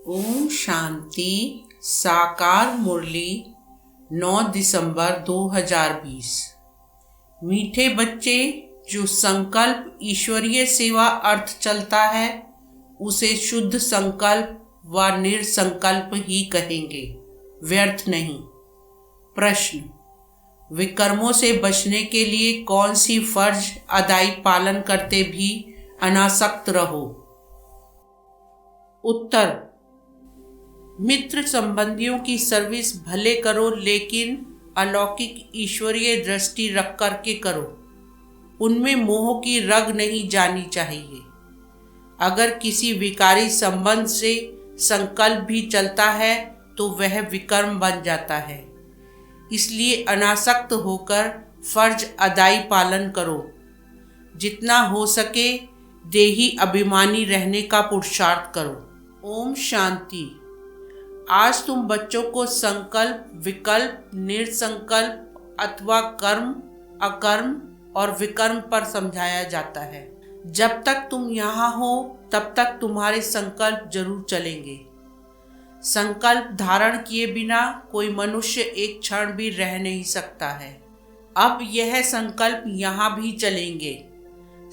ओम शांति। साकार मुरली 9 दिसंबर 2020। मीठे बच्चे, जो संकल्प ईश्वरीय सेवा अर्थ चलता है उसे शुद्ध संकल्प व निर्संकल्प ही कहेंगे, व्यर्थ नहीं। प्रश्न: विकर्मों से बचने के लिए कौन सी फर्ज अदाई पालन करते भी अनासक्त रहो? उत्तर: मित्र संबंधियों की सर्विस भले करो, लेकिन अलौकिक ईश्वरीय दृष्टि रख कर के करो। उनमें मोह की रग नहीं जानी चाहिए। अगर किसी विकारी संबंध से संकल्प भी चलता है तो वह विकर्म बन जाता है। इसलिए अनासक्त होकर फर्ज अदाई पालन करो। जितना हो सके देही अभिमानी रहने का पुरुषार्थ करो। ओम शांति। आज तुम बच्चों को संकल्प, विकल्प, निर्संकल्प अथवा कर्म, अकर्म और विकर्म पर समझाया जाता है। जब तक तुम यहाँ हो तब तक तुम्हारे संकल्प जरूर चलेंगे। संकल्प धारण किए बिना कोई मनुष्य एक क्षण भी रह नहीं सकता है। अब यह संकल्प यहाँ भी चलेंगे,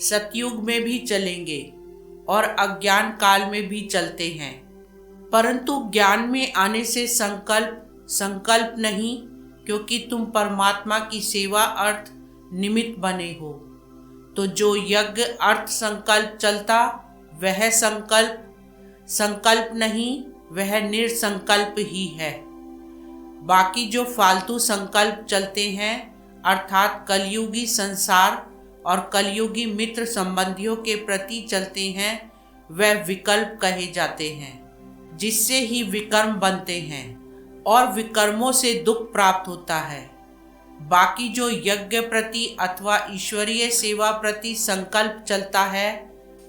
सतयुग में भी चलेंगे और अज्ञान काल में भी चलते हैं। परंतु ज्ञान में आने से संकल्प नहीं, क्योंकि तुम परमात्मा की सेवा अर्थ निमित्त बने हो। तो जो यज्ञ अर्थ संकल्प चलता वह संकल्प नहीं, वह निर्संकल्प ही है। बाकी जो फालतू संकल्प चलते हैं अर्थात कलयुगी संसार और कलयुगी मित्र संबंधियों के प्रति चलते हैं, वह विकल्प कहे जाते हैं, जिससे ही विकर्म बनते हैं और विकर्मों से दुख प्राप्त होता है। बाकी जो यज्ञ प्रति अथवा ईश्वरीय सेवा प्रति संकल्प चलता है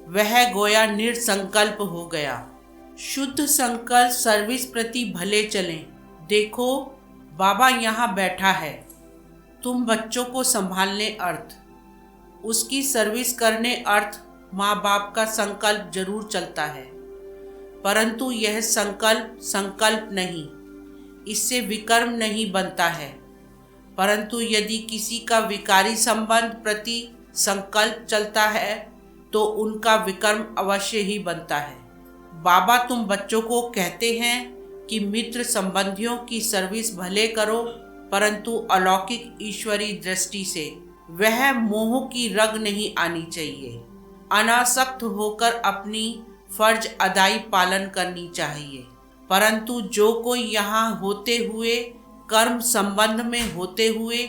वह गोया निर्संकल्प हो गया। शुद्ध संकल्प सर्विस प्रति भले चलें। देखो, बाबा यहाँ बैठा है, तुम बच्चों को संभालने अर्थ, उसकी सर्विस करने अर्थ माँ बाप का संकल्प जरूर चलता है, परंतु यह संकल्प नहीं, इससे विकर्म नहीं बनता है। परंतु यदि किसी का विकारी संबंध प्रति संकल्प चलता है तो उनका विकर्म अवश्य ही बनता है। बाबा तुम बच्चों को कहते हैं कि मित्र संबंधियों की सर्विस भले करो, परंतु अलौकिक ईश्वरी दृष्टि से। वह मोह की रग नहीं आनी चाहिए। अनासक्त होकर अपनी फर्ज अदाई पालन करनी चाहिए। परंतु जो कोई यहाँ होते हुए, कर्म संबंध में होते हुए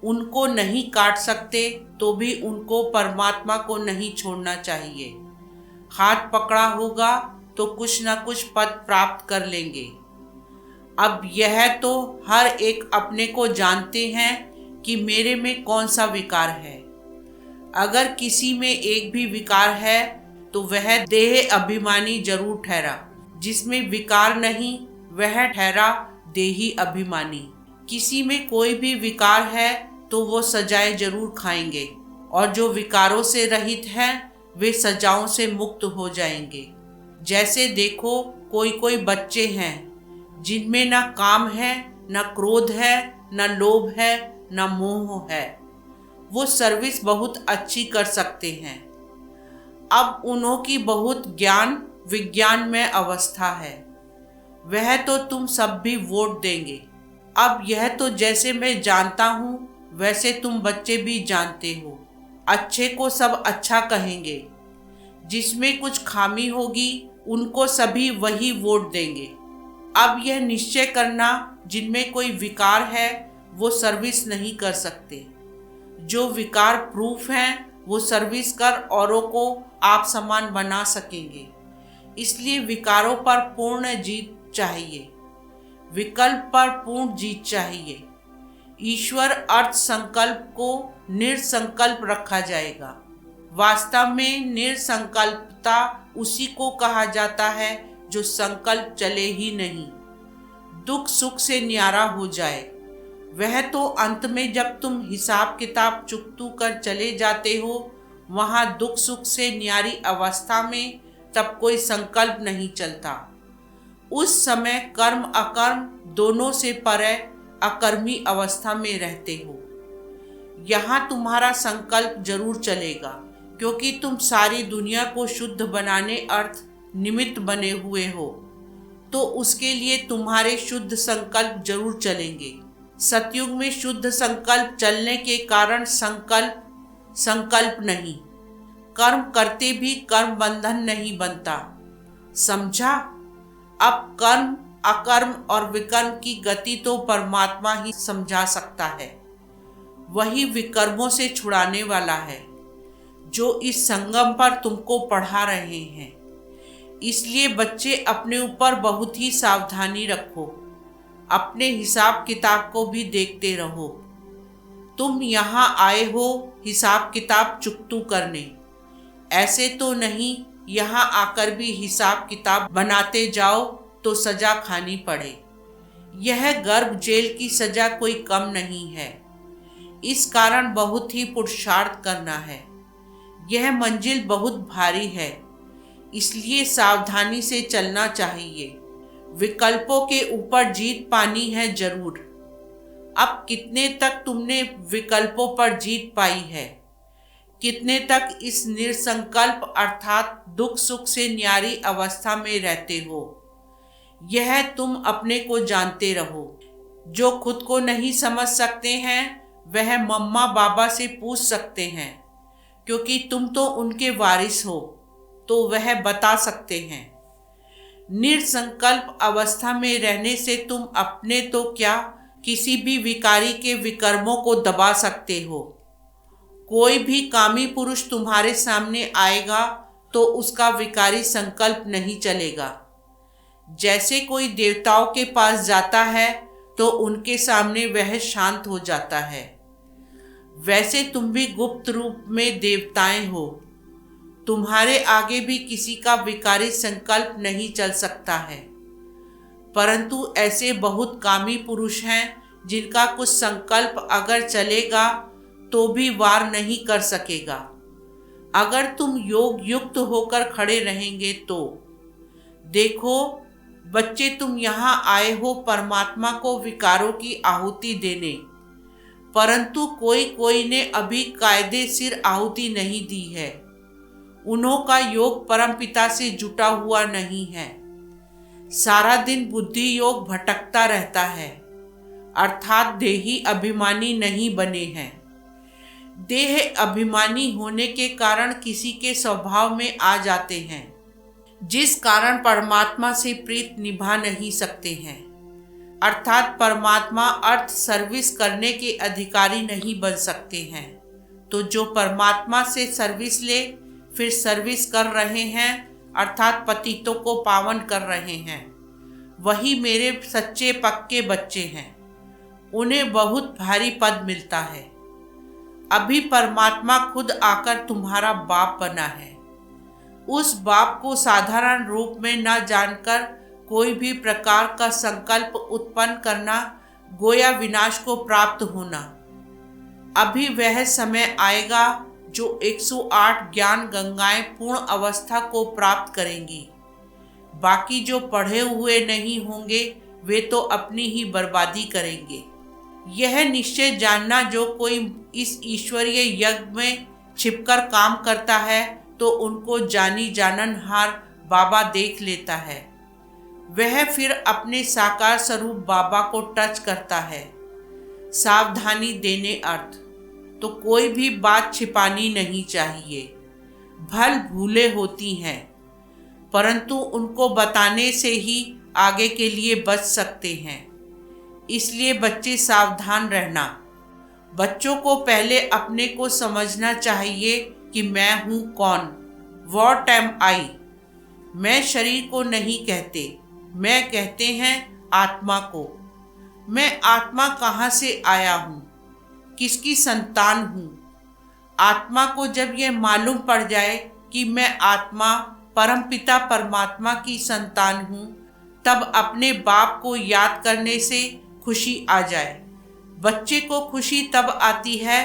उनको नहीं काट सकते, तो भी उनको परमात्मा को नहीं छोड़ना चाहिए। हाथ पकड़ा होगा तो कुछ न कुछ पद प्राप्त कर लेंगे। अब यह तो हर एक अपने को जानते हैं कि मेरे में कौन सा विकार है। अगर किसी में एक भी विकार है तो वह देह अभिमानी जरूर ठहरा। जिसमें विकार नहीं वह ठहरा देही अभिमानी। किसी में कोई भी विकार है तो वो सजाएं जरूर खाएंगे, और जो विकारों से रहित हैं वे सजाओं से मुक्त हो जाएंगे। जैसे देखो, कोई बच्चे हैं जिनमें न काम है, न क्रोध है, न लोभ है, न मोह है। वो सर्विस बहुत अच्छी कर सकते हैं। अब उन्हों की बहुत ज्ञान विज्ञान में अवस्था है, वह तो तुम सब भी वोट देंगे। अब यह तो जैसे मैं जानता हूँ वैसे तुम बच्चे भी जानते हो। अच्छे को सब अच्छा कहेंगे, जिसमें कुछ खामी होगी उनको सभी वही वोट देंगे। अब यह निश्चय करना, जिनमें कोई विकार है वो सर्विस नहीं कर सकते। जो विकार प्रूफ हैं वो सर्विस कर औरों को आप समान बना सकेंगे। इसलिए विकारों पर पूर्ण जीत चाहिए, विकल्प पर पूर्ण जीत चाहिए। ईश्वर अर्थ संकल्प को निर्संकल्प रखा जाएगा। वास्तव में निर्संकल्पता उसी को कहा जाता है जो संकल्प चले ही नहीं, दुख सुख से न्यारा हो जाए। वह तो अंत में जब तुम हिसाब किताब चुकतू कर चले जाते हो, वहाँ दुख सुख से न्यारी अवस्था में तब कोई संकल्प नहीं चलता। उस समय कर्म अकर्म दोनों से परे अकर्मी अवस्था में रहते हो। यहाँ तुम्हारा संकल्प जरूर चलेगा, क्योंकि तुम सारी दुनिया को शुद्ध बनाने अर्थ निमित्त बने हुए हो, तो उसके लिए तुम्हारे शुद्ध संकल्प जरूर चलेंगे। सतयुग में शुद्ध संकल्प चलने के कारण संकल्प नहीं, कर्म करते भी कर्म बंधन नहीं बनता। समझा? अब कर्म अकर्म और विकर्म की गति तो परमात्मा ही समझा सकता है। वही विकर्मों से छुड़ाने वाला है, जो इस संगम पर तुमको पढ़ा रहे हैं। इसलिए बच्चे अपने ऊपर बहुत ही सावधानी रखो, अपने हिसाब किताब को भी देखते रहो। तुम यहाँ आए हो हिसाब किताब चुकतू करने, ऐसे तो नहीं यहाँ आकर भी हिसाब किताब बनाते जाओ तो सजा खानी पड़े। यह गर्भ जेल की सजा कोई कम नहीं है। इस कारण बहुत ही पुरुषार्थ करना है। यह मंजिल बहुत भारी है, इसलिए सावधानी से चलना चाहिए। विकल्पों के ऊपर जीत पानी है जरूर। अब कितने तक तुमने विकल्पों पर जीत पाई है, कितने तक इस निरसंकल्प अर्थात दुख सुख से न्यारी अवस्था में रहते हो, यह तुम अपने को जानते रहो। जो खुद को नहीं समझ सकते हैं वह मम्मा बाबा से पूछ सकते हैं, क्योंकि तुम तो उनके वारिस हो, तो वह बता सकते हैं। निरसंकल्प अवस्था में रहने से तुम अपने तो क्या किसी भी विकारी के विकर्मों को दबा सकते हो। कोई भी कामी पुरुष तुम्हारे सामने आएगा तो उसका विकारी संकल्प नहीं चलेगा। जैसे कोई देवताओं के पास जाता है तो उनके सामने वह शांत हो जाता है, वैसे तुम भी गुप्त रूप में देवताएं हो। तुम्हारे आगे भी किसी का विकारी संकल्प नहीं चल सकता है, परंतु ऐसे बहुत कामी पुरुष हैं जिनका कुछ संकल्प अगर चलेगा तो भी वार नहीं कर सकेगा, अगर तुम योग युक्त होकर खड़े रहेंगे तो। देखो बच्चे, तुम यहाँ आए हो परमात्मा को विकारों की आहुति देने, परंतु कोई ने अभी कायदे सिर आहुति नहीं दी है। उन्हों का योग परमपिता से जुटा हुआ नहीं है। सारा दिन बुद्धि योग भटकता रहता है, अर्थात देही अभिमानी नहीं बने हैं। देह अभिमानी होने के कारण किसी के स्वभाव में आ जाते हैं, जिस कारण परमात्मा से प्रीत निभा नहीं सकते हैं। अर्थात परमात्मा अर्थ सर्विस करने के अधिकारी नहीं बन सकते हैं। तो जो परमात्मा से सर्विस ले फिर सर्विस कर रहे हैं, अर्थात पतितों को पावन कर रहे हैं, वही मेरे सच्चे पक्के बच्चे हैं। उन्हें बहुत भारी पद मिलता है। अभी परमात्मा खुद आकर तुम्हारा बाप बना है। उस बाप को साधारण रूप में न जानकर कोई भी प्रकार का संकल्प उत्पन्न करना गोया विनाश को प्राप्त होना। अभी वह समय आएगा जो 108 ज्ञान गंगाएं पूर्ण अवस्था को प्राप्त करेंगी। बाकी जो पढ़े हुए नहीं होंगे वे तो अपनी ही बर्बादी करेंगे। यह निश्चय जानना, जो कोई इस ईश्वरीय यज्ञ में छिपकर काम करता है तो उनको जानी जाननहार बाबा देख लेता है। वह फिर अपने साकार स्वरूप बाबा को टच करता है। सावधानी देने अर्थ तो कोई भी बात छिपानी नहीं चाहिए। भल भूले होती हैं, परंतु उनको बताने से ही आगे के लिए बच सकते हैं। इसलिए बच्चे सावधान रहना। बच्चों को पहले अपने को समझना चाहिए कि मैं हूँ कौन, व्हाट एम आई। मैं शरीर को नहीं कहते, मैं कहते हैं आत्मा को। मैं आत्मा कहाँ से आया हूँ, किसकी संतान हूँ। आत्मा को जब यह मालूम पड़ जाए कि मैं आत्मा परमपिता परमात्मा की संतान हूँ, तब अपने बाप को याद करने से खुशी आ जाए। बच्चे को खुशी तब आती है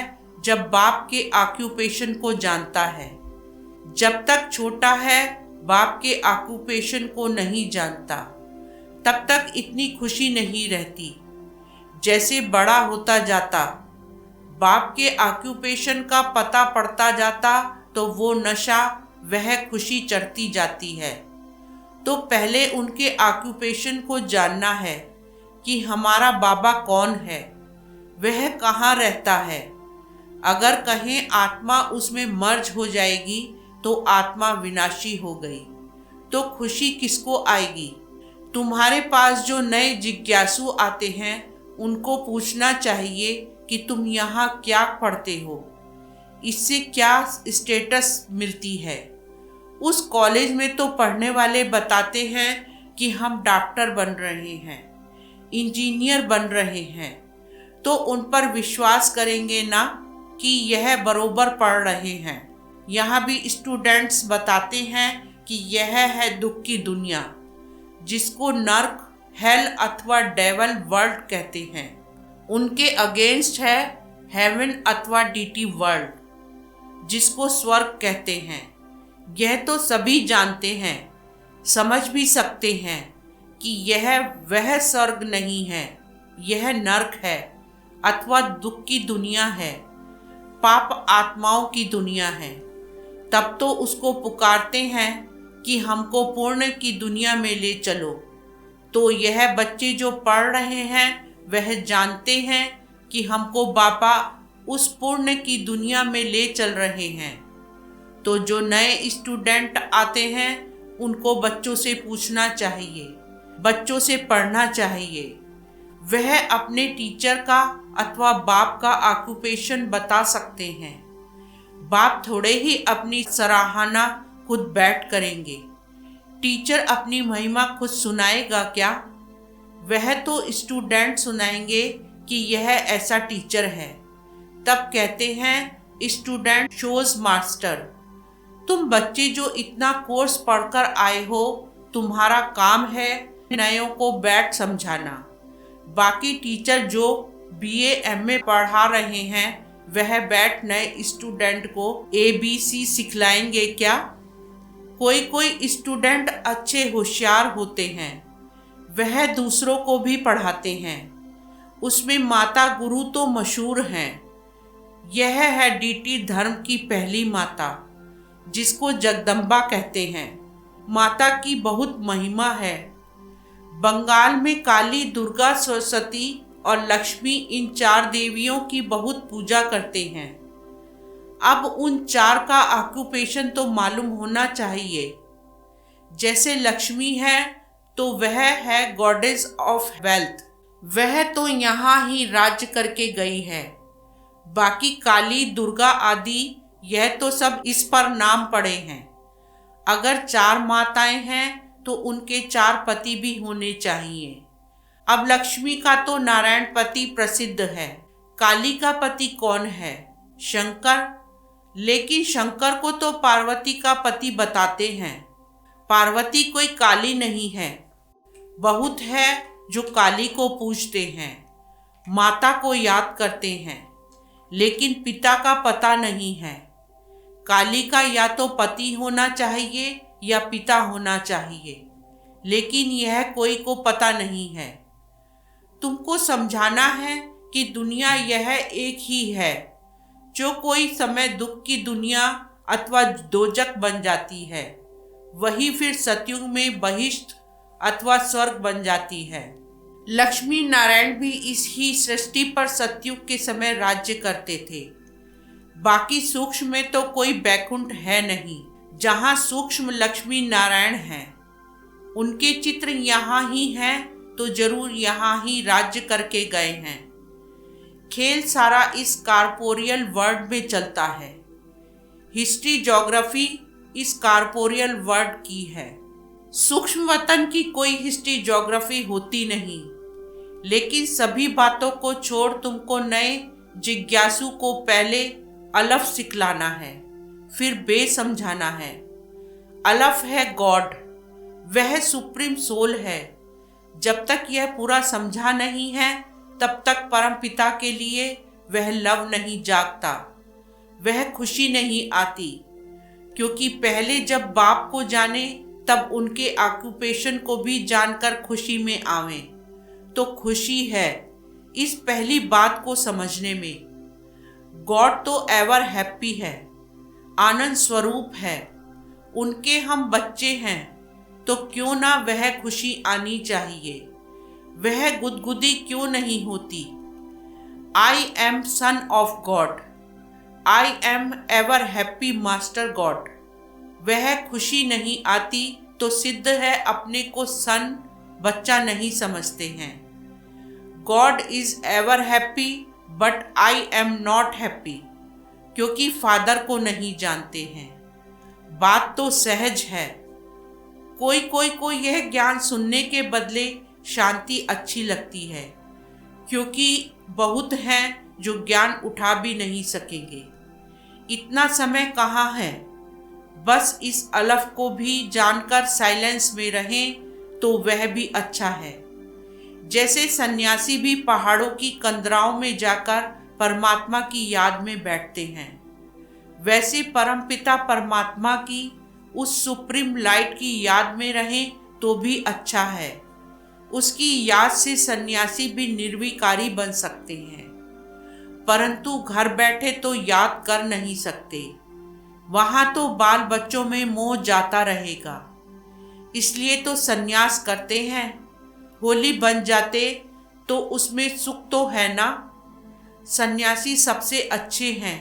जब बाप के ऑक्यूपेशन को जानता है। जब तक छोटा है बाप के ऑक्यूपेशन को नहीं जानता। तब तक इतनी खुशी नहीं रहती। जैसे बड़ा होता जाता, बाप के ऑक्यूपेशन का पता पड़ता जाता तो वो नशा, वह खुशी चढ़ती जाती है। तो पहले उनके ऑक्यूपेशन को जानना है कि हमारा बाबा कौन है, वह कहाँ रहता है। अगर कहें आत्मा उसमें मर्ज हो जाएगी तो आत्मा विनाशी हो गई, तो खुशी किसको आएगी। तुम्हारे पास जो नए जिज्ञासु आते हैं उनको पूछना चाहिए कि तुम यहाँ क्या पढ़ते हो, इससे क्या स्टेटस मिलती है। उस कॉलेज में तो पढ़ने वाले बताते हैं कि हम डॉक्टर बन रहे हैं, इंजीनियर बन रहे हैं, तो उन पर विश्वास करेंगे ना कि यह बरोबर पढ़ रहे हैं। यहाँ भी स्टूडेंट्स बताते हैं कि यह है दुख की दुनिया, जिसको नर्क, हेल अथवा डेवल वर्ल्ड कहते हैं। उनके अगेंस्ट है हेवन अथवा डीटी वर्ल्ड, जिसको स्वर्ग कहते हैं। यह तो सभी जानते हैं, समझ भी सकते हैं कि यह वह स्वर्ग नहीं है, यह नर्क है अथवा दुख की दुनिया है, पाप आत्माओं की दुनिया है। तब तो उसको पुकारते हैं कि हमको पुण्य की दुनिया में ले चलो। तो यह बच्चे जो पढ़ रहे हैं वह जानते हैं कि हमको बाबा उस पुण्य की दुनिया में ले चल रहे हैं। तो जो नए स्टूडेंट आते हैं उनको बच्चों से पूछना चाहिए, बच्चों से पढ़ना चाहिए। वह अपने टीचर का अथवा बाप का ऑक्यूपेशन बता सकते हैं। बाप थोड़े ही अपनी सराहना खुद बैठ करेंगे। टीचर अपनी महिमा खुद सुनाएगा क्या? वह तो स्टूडेंट सुनाएंगे कि यह ऐसा टीचर है। तब कहते हैं स्टूडेंट शोज मास्टर। तुम बच्चे जो इतना कोर्स पढ़कर आए हो, तुम्हारा काम है नयों को बैठ समझाना। बाकी टीचर जो बीए एमए पढ़ा रहे हैं वह बैठ नए स्टूडेंट को ABC सिखलाएंगे क्या? कोई कोई स्टूडेंट अच्छे होशियार होते हैं, वह दूसरों को भी पढ़ाते हैं। उसमें माता गुरु तो मशहूर हैं। यह है डीटी धर्म की पहली माता, जिसको जगदम्बा कहते हैं। माता की बहुत महिमा है। बंगाल में काली, दुर्गा, सरस्वती और लक्ष्मी, इन 4 देवियों की बहुत पूजा करते हैं। अब उन 4 का ऑक्यूपेशन तो मालूम होना चाहिए। जैसे लक्ष्मी है तो वह है गॉडेस ऑफ वेल्थ, वह तो यहाँ ही राज्य करके गई है। बाकी काली, दुर्गा आदि यह तो सब इस पर नाम पड़े हैं। अगर 4 माताएं हैं तो उनके 4 पति भी होने चाहिए। अब लक्ष्मी का तो नारायण पति प्रसिद्ध है। काली का पति कौन है? शंकर। लेकिन शंकर को तो पार्वती का पति बताते हैं। पार्वती कोई काली नहीं है। बहुत है जो काली को पूजते हैं, माता को याद करते हैं, लेकिन पिता का पता नहीं है। काली का या तो पति होना चाहिए या पिता होना चाहिए, लेकिन यह कोई को पता नहीं है। तुमको समझाना है कि दुनिया यह एक ही है, जो कोई समय दुख की दुनिया अथवा दोजक बन जाती है, वही फिर सतयुग में बहिष्ठ अथवा स्वर्ग बन जाती है। लक्ष्मी नारायण भी इस ही सृष्टि पर सतयुग के समय राज्य करते थे। बाकी सूक्ष्म में तो कोई बैकुंठ है नहीं। जहाँ सूक्ष्म लक्ष्मी नारायण हैं, उनके चित्र यहाँ ही हैं तो जरूर यहाँ ही राज्य करके गए हैं। खेल सारा इस कॉर्पोरियल वर्ल्ड में चलता है। हिस्ट्री, ज्योग्राफी इस कॉर्पोरियल वर्ल्ड की है। सूक्ष्म वतन की कोई हिस्ट्री ज्योग्राफी होती नहीं। लेकिन सभी बातों को छोड़ तुमको नए जिज्ञासु को पहले अलफ सिखलाना है, फिर बे समझाना है। अलफ है गॉड, वह सुप्रीम सोल है। जब तक यह पूरा समझा नहीं है तब तक परम पिता के लिए वह लव नहीं जागता, वह खुशी नहीं आती। क्योंकि पहले जब बाप को जाने तब उनके ऑक्यूपेशन को भी जानकर खुशी में आवें। तो खुशी है इस पहली बात को समझने में। गॉड तो एवर हैप्पी है, आनंद स्वरूप है, उनके हम बच्चे हैं, तो क्यों ना वह खुशी आनी चाहिए, वह गुदगुदी क्यों नहीं होती। I am son of God, I am ever happy master God. वह खुशी नहीं आती तो सिद्ध है अपने को सन बच्चा नहीं समझते हैं। God is ever happy but I am not happy, क्योंकि फादर को नहीं जानते हैं। बात तो सहज है। कोई कोई को यह ज्ञान सुनने के बदले शांति अच्छी लगती है, क्योंकि बहुत हैं जो ज्ञान उठा भी नहीं सकेंगे। इतना समय कहाँ है, बस इस अलफ को भी जानकर साइलेंस में रहें तो वह भी अच्छा है। जैसे सन्यासी भी पहाड़ों की कंदराओं में जाकर परमात्मा की याद में बैठते हैं, वैसे परमपिता परमात्मा की उस सुप्रीम लाइट की याद में रहें तो भी अच्छा है। उसकी याद से सन्यासी भी निर्विकारी बन सकते हैं, परंतु घर बैठे तो याद कर नहीं सकते। वहां तो बाल बच्चों में मोह जाता रहेगा। इसलिए तो सन्यास करते हैं। होली बन जाते तो उसमें सुख तो है ना। सन्यासी सबसे अच्छे हैं।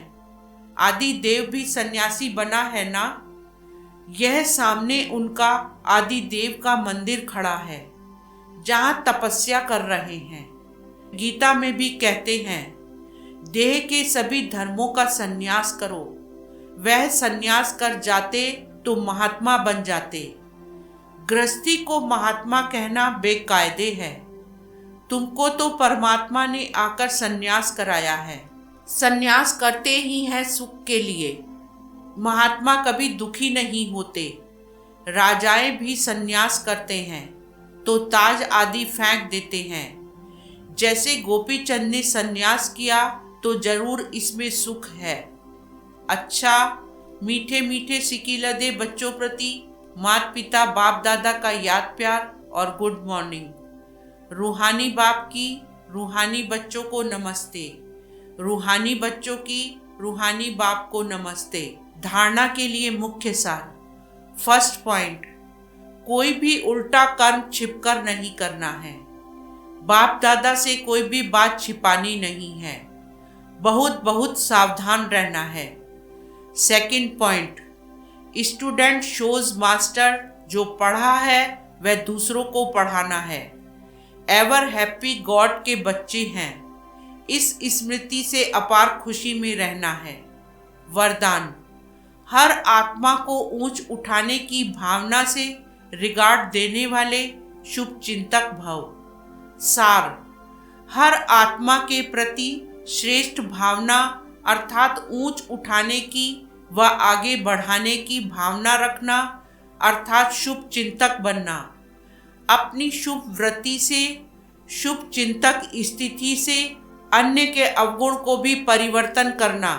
आदि देव भी सन्यासी बना है ना। यह सामने उनका आदि देव का मंदिर खड़ा है, जहां तपस्या कर रहे हैं। गीता में भी कहते हैं, देह के सभी धर्मों का संन्यास करो। वह संन्यास कर जाते तो महात्मा बन जाते। गृहस्थी को महात्मा कहना बेकायदे है। तुमको तो परमात्मा ने आकर संन्यास कराया है। संन्यास करते ही है सुख के लिए। महात्मा कभी दुखी नहीं होते। राजाएं भी संन्यास करते हैं तो ताज आदि फेंक देते हैं। जैसे गोपी चंद ने संन्यास किया तो जरूर इसमें सुख है। अच्छा, मीठे मीठे सिकिलदे बच्चों प्रति माता पिता बाप दादा का याद प्यार और गुड मॉर्निंग। रूहानी बाप की रूहानी बच्चों को नमस्ते, रूहानी बच्चों की रूहानी बाप को नमस्ते। धारणा के लिए मुख्य सार। फर्स्ट पॉइंट, कोई भी उल्टा कर्म छिपकर नहीं करना है। बाप दादा से कोई भी बात छिपानी नहीं है। बहुत बहुत सावधान रहना है। Second point, student shows master. जो पढ़ा है वह दूसरों को पढ़ाना है। एवर हैप्पी गॉड के बच्चे हैं। इस स्मृति से अपार खुशी में रहना है। वरदान, हर आत्मा को ऊंच उठाने की भावना से रिगार्ड देने वाले शुभ चिंतक भव। सार, हर आत्मा के प्रति श्रेष्ठ भावना अर्थात ऊंच उठाने की व आगे बढ़ाने की भावना रखना अर्थात शुभ चिंतक बनना। अपनी शुभ वृत्ति से, शुभ चिंतक स्थिति से अन्य के अवगुण को भी परिवर्तन करना।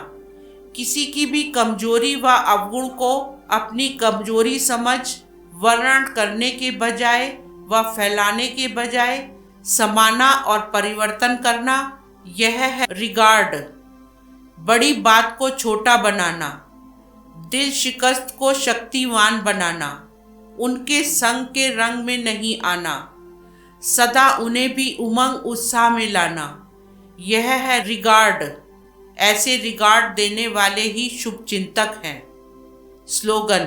किसी की भी कमजोरी व अवगुण को अपनी कमजोरी समझ वर्णन करने के बजाय व फैलाने के बजाय समाना और परिवर्तन करना, यह है रिगार्ड। बड़ी बात को छोटा बनाना, दिल शिकस्त को शक्तिवान बनाना, उनके संग के रंग में नहीं आना, सदा उन्हें भी उमंग उत्साह में लाना, यह है रिगार्ड। ऐसे रिगार्ड देने वाले ही शुभ चिंतक हैं। स्लोगन,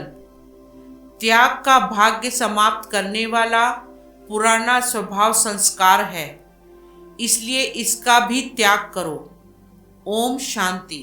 त्याग का भाग्य समाप्त करने वाला पुराना स्वभाव संस्कार है, इसलिए इसका भी त्याग करो। ओम शांति।